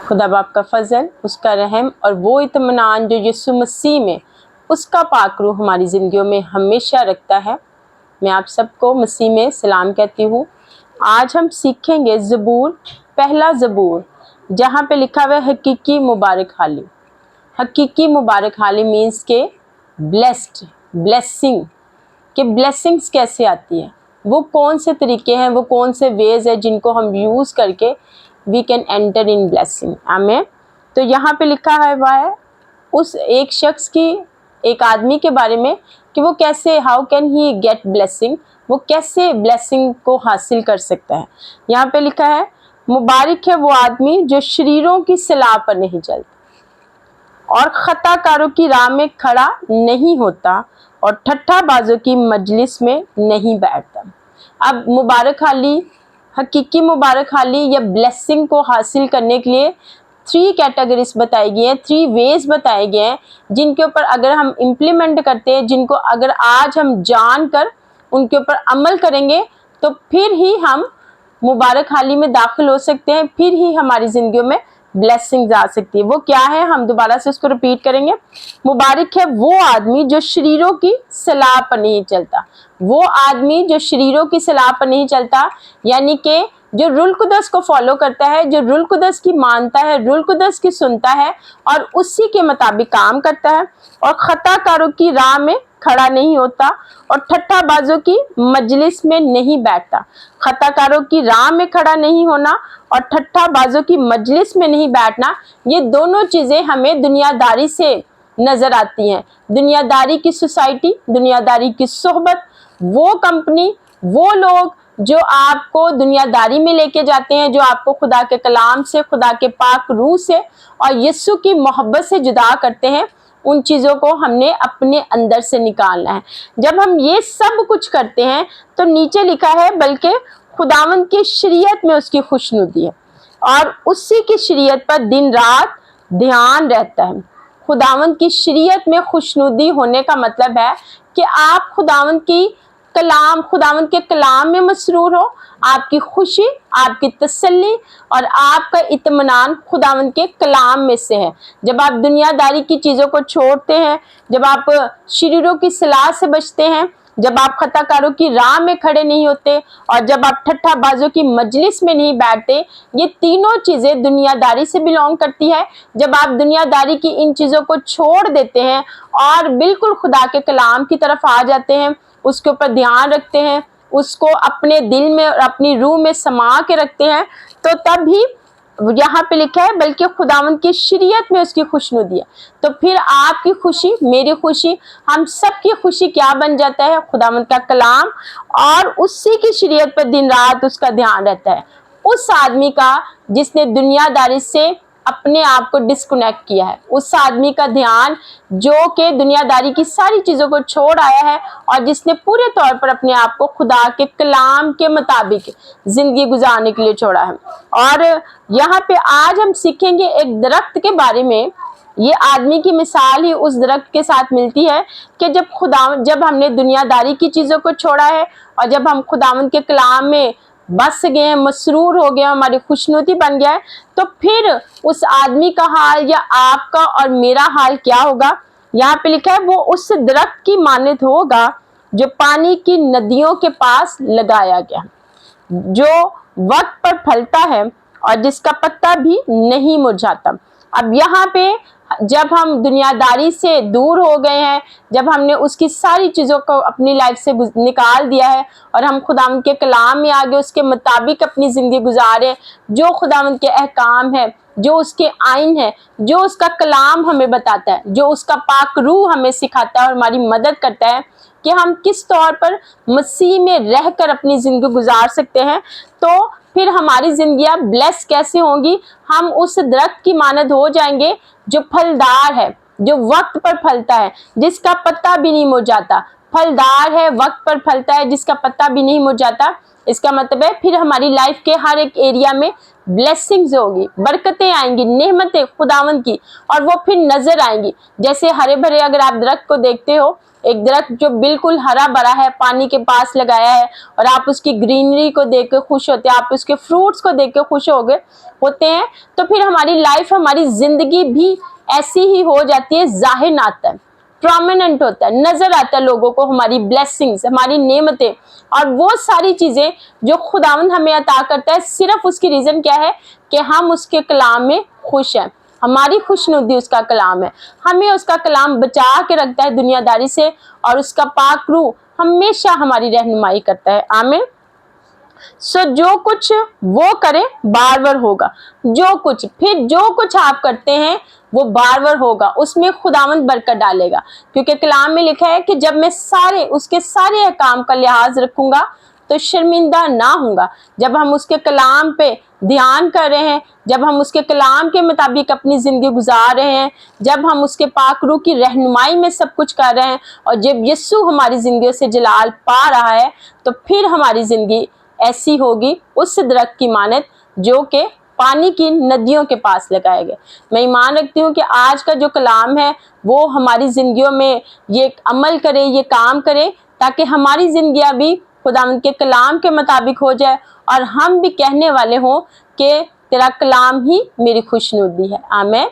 खुदा बाप का फ़ज़ल, उसका रहम और वो इत्मीनान जो यीशु मसीह में उसका पाक रूह हमारी ज़िंदगियों में हमेशा रखता है। मैं आप सबको मसीह में सलाम कहती हूँ। आज हम सीखेंगे ज़बूर, पहला ज़बूर, जहाँ पे लिखा हुआ है हकीकी मुबारक हाली। हकीकी मुबारक हाली मीन्स के ब्लेस्ड, ब्लेसिंग, कि ब्लेसिंग्स कैसे आती है, वो कौन से तरीके हैं, वो कौन से वेज है जिनको हम यूज़ करके we can enter in blessing. आमीन। तो यहाँ पे लिखा है हुआ है उस एक शख्स की, एक आदमी के बारे में कि वो कैसे, how can he get blessing, वो कैसे ब्लेसिंग को हासिल कर सकता है। यहाँ पे लिखा है मुबारक है वो आदमी जो शरीरों की सलाह पर नहीं चलता और खताकारों की राह में खड़ा नहीं होता और ठट्ठा बाजों की मजलिस में नहीं बैठता। अब मुबारक हाली, हकीकी मुबारक हाली या ब्लेसिंग को हासिल करने के लिए 3 कैटेगरीज बताई गई हैं, 3 वेज बताए गए हैं जिनके ऊपर अगर हम इम्प्लीमेंट करते हैं, जिनको अगर आज हम जान कर उनके ऊपर अमल करेंगे तो फिर ही हम मुबारक हाली में दाखिल हो सकते हैं, फिर ही हमारी ज़िंदगियों में ब्लेसिंग्स आ सकती है। वो क्या है, हम दोबारा से उसको रिपीट करेंगे। मुबारक है वो आदमी जो शरीरों की सलाह पर नहीं चलता। वो आदमी जो शरीरों की सलाह पर नहीं चलता, यानी कि जो रुल कुदस को फॉलो करता है, जो रुल कुदस की मानता है, रुल कुदस की सुनता है और उसी के मुताबिक काम करता है और खताकारों की राह में खड़ा नहीं होता और ठट्ठा बाजों की मजलिस में नहीं बैठता। खताकारों की राह में खड़ा नहीं होना और ठट्ठा बाजों की मजलिस में नहीं बैठना, ये दोनों चीज़ें हमें दुनियादारी से नज़र आती हैं। दुनियादारी की सोसाइटी, दुनियादारी की सोहबत, वो कंपनी, वो लोग जो आपको दुनियादारी में लेके जाते हैं, जो आपको खुदा के कलाम से, खुदा के पाक रूह से और यीशु की मोहब्बत से जुदा करते हैं, उन चीज़ों को हमने अपने अंदर से निकालना है। जब हम ये सब कुछ करते हैं तो नीचे लिखा है बल्कि खुदावंद की शरीयत में उसकी खुशनुदी है और उसी की शरीयत पर दिन रात ध्यान रहता है। खुदावंद की शरीयत में खुशनुदी होने का मतलब है कि आप खुदावंद की कलाम, खुदावंद के कलाम में मसरूर हो, आपकी खुशी, आपकी तसल्ली और आपका इत्मीनान खुदावंद के कलाम में से है। जब आप दुनियादारी की चीज़ों को छोड़ते हैं, जब आप शरीरों की सलाह से बचते हैं, जब आप खताकारों की राह में खड़े नहीं होते और जब आप ठट्ठा बाजों की मजलिस में नहीं बैठते, ये तीनों चीज़ें दुनियादारी से बिलोंग करती है। जब आप दुनियादारी की इन चीज़ों को छोड़ देते हैं और बिल्कुल खुदा के कलाम की तरफ आ जाते हैं, उसके ऊपर ध्यान रखते हैं, उसको अपने दिल में और अपनी रूह में समा के रखते हैं, तो तब ही यहाँ पे लिखा है बल्कि खुदावंद की शरीयत में उसकी खुशनुदी है। तो फिर आपकी खुशी, मेरी खुशी, हम सब की खुशी क्या बन जाता है, खुदावंद का कलाम और उसी की शरीयत पर दिन रात उसका ध्यान रहता है। उस आदमी का जिसने दुनियादारी से अपने आप को डिस्कनेक्ट किया है, उस आदमी का ध्यान जो कि दुनियादारी की सारी चीज़ों को छोड़ आया है और जिसने पूरे तौर पर अपने आप को खुदा के कलाम के मुताबिक ज़िंदगी गुजारने के लिए छोड़ा है। और यहाँ पे आज हम सीखेंगे एक दरख्त के बारे में। ये आदमी की मिसाल ही उस दरख्त के साथ मिलती है कि जब हमने दुनियादारी की चीज़ों को छोड़ा है और जब हम खुदावंद के कलाम में बस गए, मसरूर हो गए, हमारी खुशनुदी बन गया है, तो फिर उस आदमी का हाल या आपका और मेरा हाल क्या होगा। यहाँ पे लिखा है वो उस दरख्त की मानद होगा जो पानी की नदियों के पास लगाया गया, जो वक्त पर फलता है और जिसका पत्ता भी नहीं मुरझाता। अब यहाँ पे जब हम दुनियादारी से दूर हो गए हैं, जब हमने उसकी सारी चीज़ों को अपनी लाइफ से निकाल दिया है और हम खुदावंद के कलाम में आगे उसके मुताबिक अपनी ज़िंदगी गुजारें, जो खुदावंद के अहकाम है, जो उसके आइन है, जो उसका कलाम हमें बताता है, जो उसका पाक रूह हमें सिखाता है और हमारी मदद करता है कि हम किस तौर पर मसीह में रहकर अपनी ज़िंदगी गुजार सकते हैं, तो फिर हमारी ज़िंदगियाँ ब्लेस कैसे होंगी। हम उस दरख्त की मानद हो जाएंगे जो फलदार है, जो वक्त पर फलता है, जिसका पत्ता भी नहीं मुरझाता। फलदार है, वक्त पर फलता है, जिसका पत्ता भी नहीं मुरझाता। इसका मतलब है फिर हमारी लाइफ के हर एक एरिया में ब्लेसिंग्स होगी, बरकतें आएंगी, नेमतें खुदावंद की, और वो फिर नजर आएंगी। जैसे हरे भरे अगर आप दरख्त को देखते हो, एक दरख्त जो बिल्कुल हरा भरा है, पानी के पास लगाया है, और आप उसकी ग्रीनरी को देख के खुश होते हैं, आप उसके फ्रूट्स को देख के खुश होते हैं, तो फिर हमारी लाइफ, हमारी जिंदगी भी ऐसी ही हो जाती है, जाहिर आता है, प्रोमिनेंट होता है, नजर आता है लोगों को हमारी ब्लेसिंग्स, हमारी नेमतें, और वो सारी चीजें जो खुदावंद हमें अता करता है। सिर्फ उसकी रीजन क्या है कि हम उसके कलाम में खुश हैं, हमारी खुशनुदी उसका कलाम है, हमें उसका कलाम बचा के रखता है दुनियादारी से, और उसका पाक रूह हमेशा हमारी रहनुमाई करता है। आमीन। जो कुछ वो करे बार बार होगा, जो कुछ आप करते हैं वो बार बार होगा, उसमें खुदावंद बरकत डालेगा, क्योंकि कलाम में लिखा है कि जब मैं उसके सारे काम का लिहाज रखूंगा तो शर्मिंदा ना होऊंगा। जब हम उसके कलाम पे ध्यान कर रहे हैं, जब हम उसके कलाम के मुताबिक अपनी जिंदगी गुजार रहे हैं, जब हम उसके पाक रूह की रहनुमाई में सब कुछ कर रहे हैं, और जब यीशु हमारी जिंदगी से जलाल पा रहा है, तो फिर हमारी जिंदगी ऐसी होगी उस दरख्त की मानत जो कि पानी की नदियों के पास लगाए गए। मैं ईमान रखती हूँ कि आज का जो कलाम है वो हमारी जिंदगियों में ये अमल करे, ये काम करे, ताकि हमारी जिंदगियां भी खुदावंद के कलाम के मुताबिक हो जाए, और हम भी कहने वाले हों कि तेरा कलाम ही मेरी खुशनुदी है। आमीन।